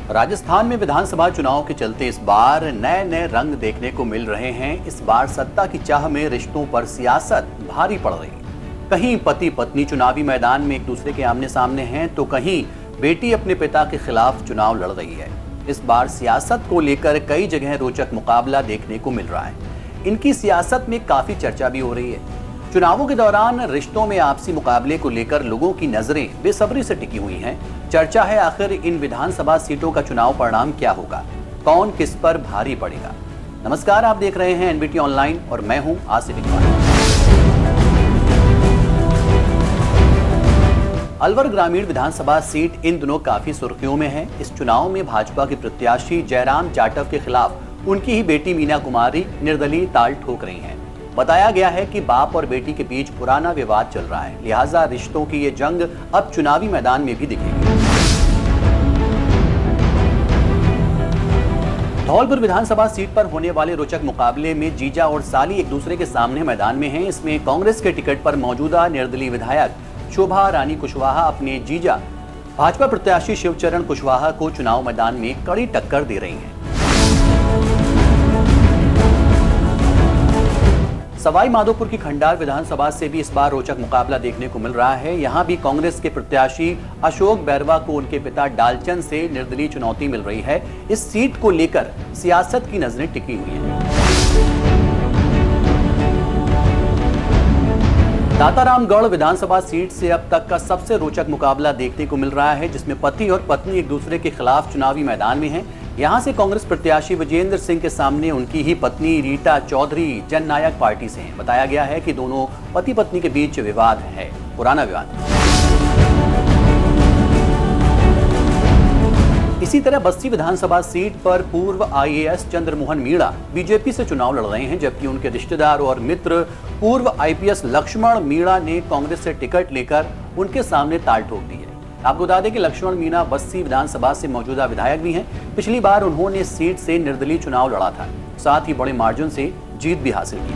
राजस्थान में विधानसभा चुनाव के चलते इस बार नए नए रंग देखने को मिल रहे हैं। इस बार सत्ता की चाह में रिश्तों पर सियासत भारी पड़ रही है। कहीं पति पत्नी चुनावी मैदान में एक दूसरे के आमने सामने हैं, तो कहीं बेटी अपने पिता के खिलाफ चुनाव लड़ रही है। इस बार सियासत को लेकर कई जगह रोचक मुकाबला देखने को मिल रहा है। इनकी सियासत में काफी चर्चा भी हो रही है। चुनावों के दौरान रिश्तों में आपसी मुकाबले को लेकर लोगों की नजरें बेसब्री से टिकी हुई हैं। चर्चा है आखिर इन विधानसभा सीटों का चुनाव परिणाम क्या होगा, कौन किस पर भारी पड़ेगा। नमस्कार, आप देख रहे हैं एनबीटी ऑनलाइन और मैं हूं आसिफ इकबाल। अलवर ग्रामीण विधानसभा सीट इन दिनों काफी सुर्खियों में है। इस चुनाव में भाजपा के प्रत्याशी जयराम जाटव के खिलाफ उनकी ही बेटी मीना कुमारी निर्दलीय ताल ठोक रही हैं। बताया गया है कि बाप और बेटी के बीच पुराना विवाद चल रहा है, लिहाजा रिश्तों की ये जंग अब चुनावी मैदान में भी दिखेगी। धौलपुर विधानसभा सीट पर होने वाले रोचक मुकाबले में जीजा और साली एक दूसरे के सामने मैदान में हैं। इसमें कांग्रेस के टिकट पर मौजूदा निर्दलीय विधायक शोभा रानी कुशवाहा अपने जीजा भाजपा प्रत्याशी शिवचरण कुशवाहा को चुनाव मैदान में कड़ी टक्कर दे रही हैं। सवाई माधोपुर की खंडार विधानसभा से भी इस बार रोचक मुकाबला देखने को मिल रहा है। यहां भी कांग्रेस के प्रत्याशी अशोक बैरवा को उनके पिता डालचंद से निर्दलीय चुनौती मिल रही है। इस सीट को लेकर सियासत की नजरें टिकी हुई हैं। दातारामगढ़ विधानसभा सीट से अब तक का सबसे रोचक मुकाबला देखने को मिल रहा है, जिसमें पति और पत्नी एक दूसरे के खिलाफ चुनावी मैदान में हैं। यहां से कांग्रेस प्रत्याशी विजेंद्र सिंह के सामने उनकी ही पत्नी रीटा चौधरी जननायक पार्टी से हैं। बताया गया है कि दोनों पति पत्नी के बीच विवाद है, पुराना विवाद। इसी तरह बस्सी विधानसभा सीट पर पूर्व आईएएस चंद्रमोहन मीणा बीजेपी से चुनाव लड़ रहे हैं, जबकि उनके रिश्तेदार और मित्र पूर्व आईपीएस लक्ष्मण मीणा ने कांग्रेस से टिकट लेकर उनके सामने ताल ठोक दी है। आपको बता दें कि लक्ष्मण मीणा बस्सी विधानसभा से मौजूदा विधायक भी हैं। पिछली बार उन्होंने इस सीट से निर्दलीय चुनाव लड़ा था, साथ ही बड़े मार्जिन से जीत भी हासिल की।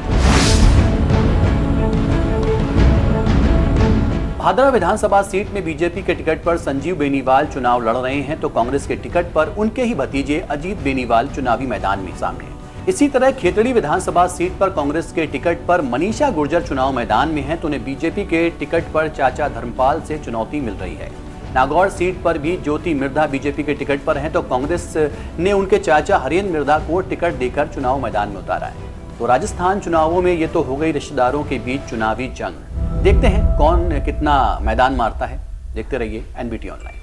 भादरा विधानसभा सीट में बीजेपी के टिकट पर संजीव बेनीवाल चुनाव लड़ रहे हैं, तो कांग्रेस के टिकट पर उनके ही भतीजे अजीत बेनीवाल चुनावी मैदान में सामने हैं। इसी तरह खेतड़ी विधानसभा सीट पर कांग्रेस के टिकट पर मनीषा गुर्जर चुनाव मैदान में हैं, तो उन्हें बीजेपी के टिकट पर चाचा धर्मपाल से चुनौती मिल रही है। नागौर सीट पर भी ज्योति मिर्धा बीजेपी के टिकट पर हैं, तो कांग्रेस ने उनके चाचा हरेंद्र मिर्धा को टिकट देकर चुनाव मैदान में उतारा है। तो राजस्थान चुनावों में ये तो हो गई रिश्तेदारों के बीच चुनावी जंग। देखते हैं कौन कितना मैदान मारता है। देखते रहिए एनबीटी ऑनलाइन।